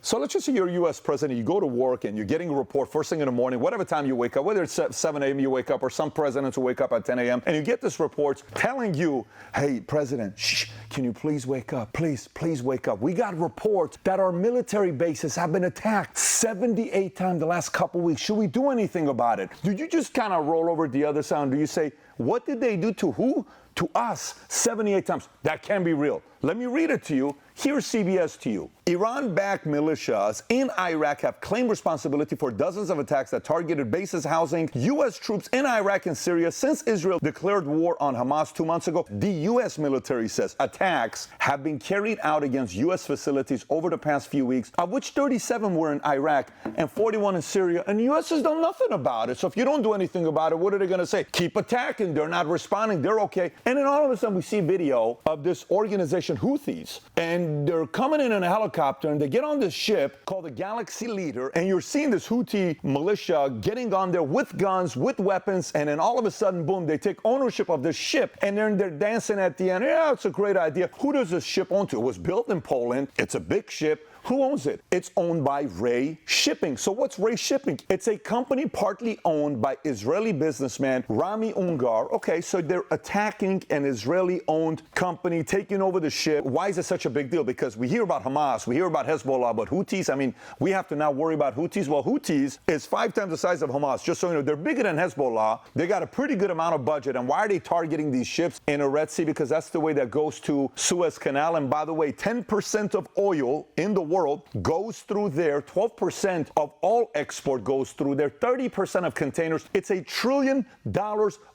So let's just say you're a U.S. president, you go to work and you're getting a report first thing in the morning, whatever time you wake up, whether it's 7 a.m. you wake up or some presidents who wake up at 10 a.m. and you get this report telling you, hey, President, shh, can you please wake up? Please wake up. We got reports that our military bases have been attacked 78 times the last couple weeks. Should we do anything about it? Do you just kind of roll over to the other side? Do you say, what did they do to who? To us 78 times. That can't be real. Let me read it to you. Here's CBS to you. Iran-backed militias in Iraq have claimed responsibility for dozens of attacks that targeted bases housing U.S. troops in Iraq and Syria since Israel declared war on Hamas 2 months ago. The U.S. military says attacks have been carried out against U.S. facilities over the past few weeks, of which 37 were in Iraq and 41 in Syria, and the U.S. has done nothing about it. So if you don't do anything about it, what are they going to say? Keep attacking. They're not responding. They're okay. And then all of a sudden we see video of this organization, Houthis, and they're coming in a helicopter and they get on this ship called the Galaxy Leader, and you're seeing this Houthi militia getting on there with guns, with weapons, and then all of a sudden, boom, they take ownership of this ship, and then they're dancing at the end. Yeah, it's a great idea. Who does this ship own to? It was built in Poland. It's a big ship. Who owns it? It's owned by Ray Shipping. So what's Ray Shipping? It's a company partly owned by Israeli businessman Rami Ungar. Okay, so they're attacking an Israeli-owned company, taking over the ship. Why is it such a big deal? Because we hear about Hamas, we hear about Hezbollah, but Houthis, I mean, we have to now worry about Houthis. Well, Houthis is 5 times the size of Hamas. Just so you know, they're bigger than Hezbollah. They got a pretty good amount of budget. And why are they targeting these ships in the Red Sea? Because that's the way that goes to Suez Canal. And by the way, 10% of oil in the world goes through there. 12% of all export goes through there. 30% of containers. It's $1 trillion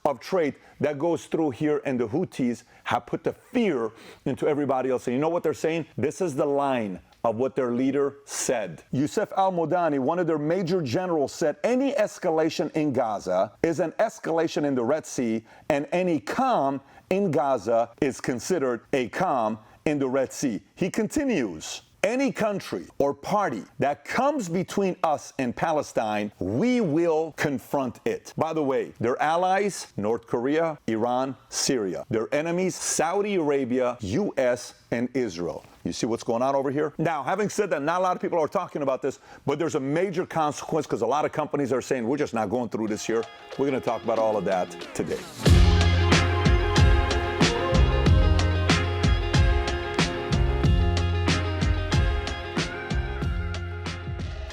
of trade that goes through here, and the Houthis have put the fear into everybody else. And you know what they're saying? This is the line of what their leader said. Youssef al-Modani, one of their major generals, said any escalation in Gaza is an escalation in the Red Sea, and any calm in Gaza is considered a calm in the Red Sea. He continues, any country or party that comes between us and Palestine, we will confront it. By the way, their allies, North Korea, Iran, Syria. Their enemies, Saudi Arabia, U.S., and Israel. You see what's going on over here? Now, having said that, not a lot of people are talking about this, but there's a major consequence because a lot of companies are saying, we're just not going through this here. We're going to talk about all of that today.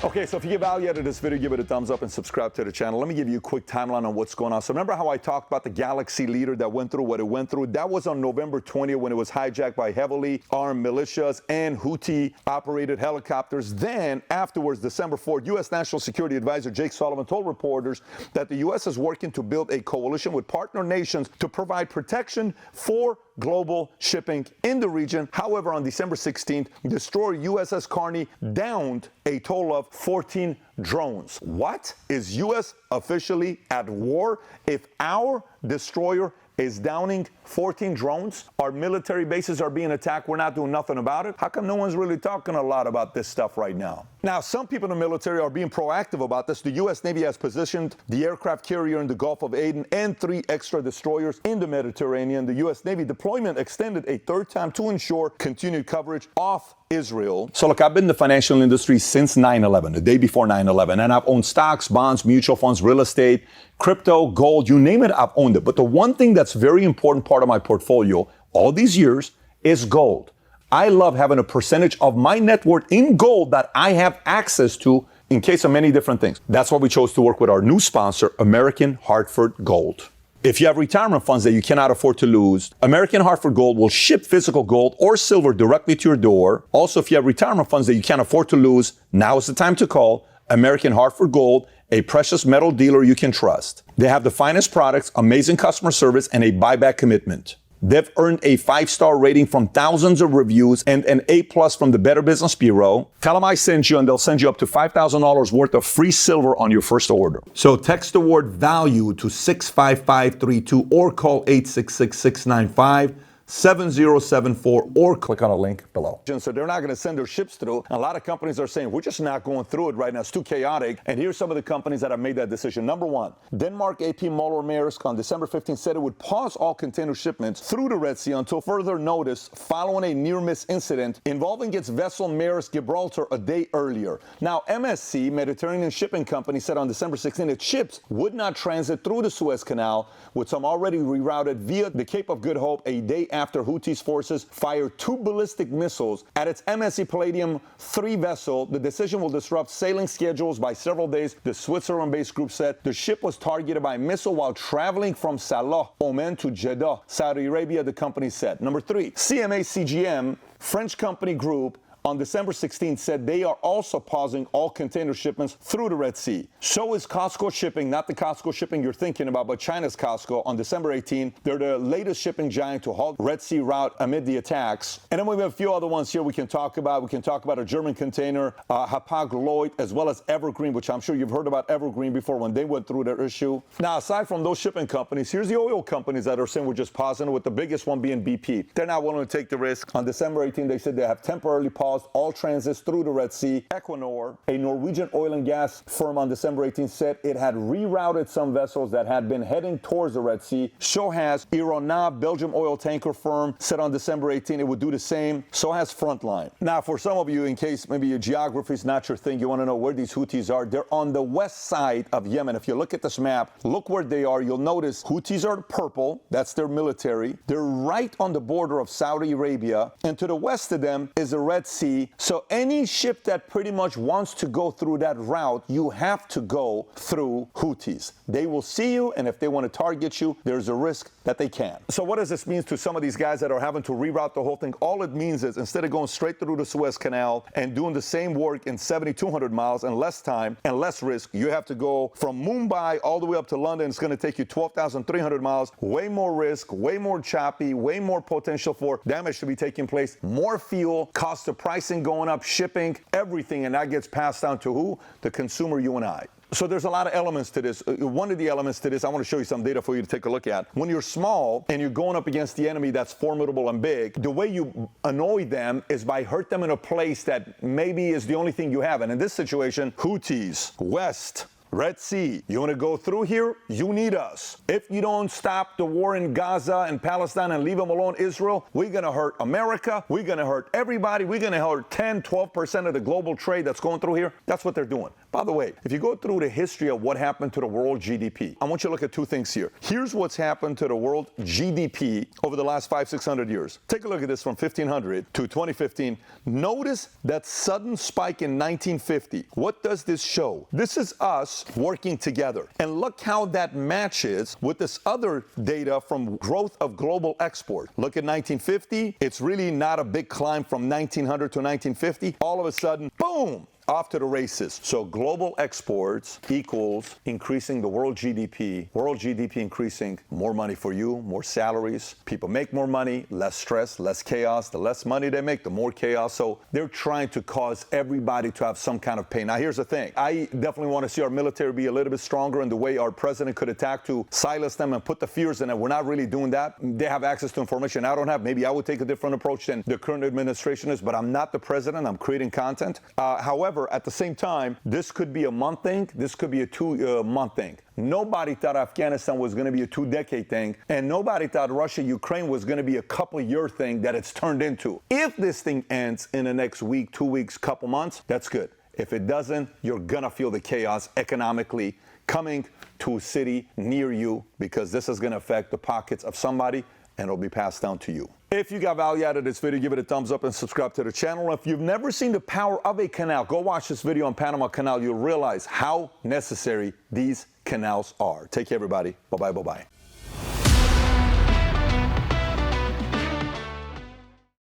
Okay, so if you give value out of this video, give it a thumbs up and subscribe to the channel. Let me give you a quick timeline on what's going on. So remember how I talked about the Galaxy Leader that went through what it went through? That was on November 20th when it was hijacked by heavily armed militias and Houthi-operated helicopters. Then, afterwards, December 4th, U.S. National Security Advisor Jake Sullivan told reporters that the U.S. is working to build a coalition with partner nations to provide protection for global shipping in the region. However, on December 16th, destroyer USS Carney downed a total of 14 drones. What? Is U.S. officially at war if our destroyer is downing 14 drones? Our military bases are being attacked. We're not doing nothing about it. How come no one's really talking a lot about this stuff right now? Now, some people in the military are being proactive about this. The U.S. Navy has positioned the aircraft carrier in the Gulf of Aden and 3 extra destroyers in the Mediterranean. The U.S. Navy deployment extended a 3rd time to ensure continued coverage off Israel. So look, I've been in the financial industry since 9/11, the day before 9/11, and I've owned stocks, bonds, mutual funds, real estate, crypto, gold, you name it, I've owned it. But the one thing that's very important part of my portfolio all these years is gold. I love having a percentage of my net worth in gold that I have access to in case of many different things. That's why we chose to work with our new sponsor, American Hartford Gold. If you have retirement funds that you cannot afford to lose, American Hartford Gold will ship physical gold or silver directly to your door. Also, if you have retirement funds that you can't afford to lose, now is the time to call American Hartford Gold, a precious metal dealer you can trust. They have the finest products, amazing customer service, and a buyback commitment. They've earned a 5-star rating from thousands of reviews and an A+ from the Better Business Bureau. Tell them I sent you, and they'll send you up to $5,000 worth of free silver on your first order. So text the word VALUE to 65532 or call 866-695 7074 or click on a link below. So they're not going to send their ships through. A lot of companies are saying, we're just not going through it right now. It's too chaotic. And here's some of the companies that have made that decision. Number one, Denmark AP Moller Maersk on December 15th said it would pause all container shipments through the Red Sea until further notice following a near-miss incident involving its vessel Maersk Gibraltar a day earlier. Now, MSC, Mediterranean Shipping Company, said on December 16th its ships would not transit through the Suez Canal, with some already rerouted via the Cape of Good Hope a day after Houthis forces fired 2 ballistic missiles at its MSC Palladium 3 vessel. The decision will disrupt sailing schedules by several days, the Switzerland-based group said. The ship was targeted by a missile while traveling from Salah, Oman to Jeddah, Saudi Arabia, the company said. Number 3, CMA CGM, French company group, on December 16th said they are also pausing all container shipments through the Red Sea. So is COSCO Shipping, not the COSCO Shipping you're thinking about, but China's COSCO. On December 18th, they're the latest shipping giant to halt Red Sea route amid the attacks. And then we have a few other ones here we can talk about. We can talk about a German container, Hapag-Lloyd, as well as Evergreen, which I'm sure you've heard about Evergreen before when they went through their issue. Now, aside from those shipping companies, here's the oil companies that are saying we're just pausing, with the biggest one being BP. They're not willing to take the risk. On December 18th, they said they have temporarily paused all transits through the Red Sea. Equinor, a Norwegian oil and gas firm, on December 18th said it had rerouted some vessels that had been heading towards the Red Sea. So has Euronav, Belgium oil tanker firm, said on December 18th it would do the same. So has Frontline. Now, for some of you, in case maybe your geography is not your thing, you want to know where these Houthis are. They're on the west side of Yemen. If you look at this map, look where they are. You'll notice Houthis are purple. That's their military. They're right on the border of Saudi Arabia. And to the west of them is the Red Sea. So any ship that pretty much wants to go through that route, you have to go through Houthis. They will see you, and if they want to target you, there's a risk that they can. So what does this mean to some of these guys that are having to reroute the whole thing? All it means is instead of going straight through the Suez Canal and doing the same work in 7,200 miles and less time and less risk, you have to go from Mumbai all the way up to London. It's going to take you 12,300 miles, way more risk, way more choppy, way more potential for damage to be taking place, more fuel, cost of pricing going up, shipping, everything, and that gets passed down to who? The consumer, you and I. So there's a lot of elements to this. One of the elements to this, I want to show you some data for you to take a look at. When you're small and you're going up against the enemy that's formidable and big, the way you annoy them is by hurt them in a place that maybe is the only thing you have. And in this situation, Houthis, West, Red Sea, you want to go through here? You need us. If you don't stop the war in Gaza and Palestine and leave them alone, Israel, we're going to hurt America. We're going to hurt everybody. We're going to hurt 10, 12% of the global trade that's going through here. That's what they're doing. By the way, if you go through the history of what happened to the world GDP, I want you to look at two things here. Here's what's happened to the world GDP over the last 500-600 years. Take a look at this from 1500 to 2015. Notice that sudden spike in 1950. What does this show? This is us working together. And look how that matches with this other data from growth of global export. Look at 1950. It's really not a big climb from 1900 to 1950. All of a sudden, boom! Off to the races. So global exports equals increasing the world GDP. World GDP increasing, more money for you, more salaries. People make more money, less stress, less chaos. The less money they make, the more chaos. So they're trying to cause everybody to have some kind of pain. Now, here's the thing. I definitely want to see our military be a little bit stronger in the way our president could attack to silence them and put the fears in it. We're not really doing that. They have access to information I don't have. Maybe I would take a different approach than the current administration is, but I'm not the president. I'm creating content. However, at the same time, this could be a month thing. This could be a 2-month thing. Nobody thought Afghanistan was going to be a 2-decade thing, and nobody thought Russia-Ukraine was going to be a couple-year thing that it's turned into. If this thing ends in the next week, 2 weeks, couple months, that's good. If it doesn't, you're going to feel the chaos economically coming to a city near you, because this is going to affect the pockets of somebody, and it'll be passed down to you. If you got value out of this video, give it a thumbs up and subscribe to the channel. If you've never seen the power of a canal, go watch this video on Panama Canal. You'll realize how necessary these canals are. Take care, everybody. Bye-bye, bye-bye.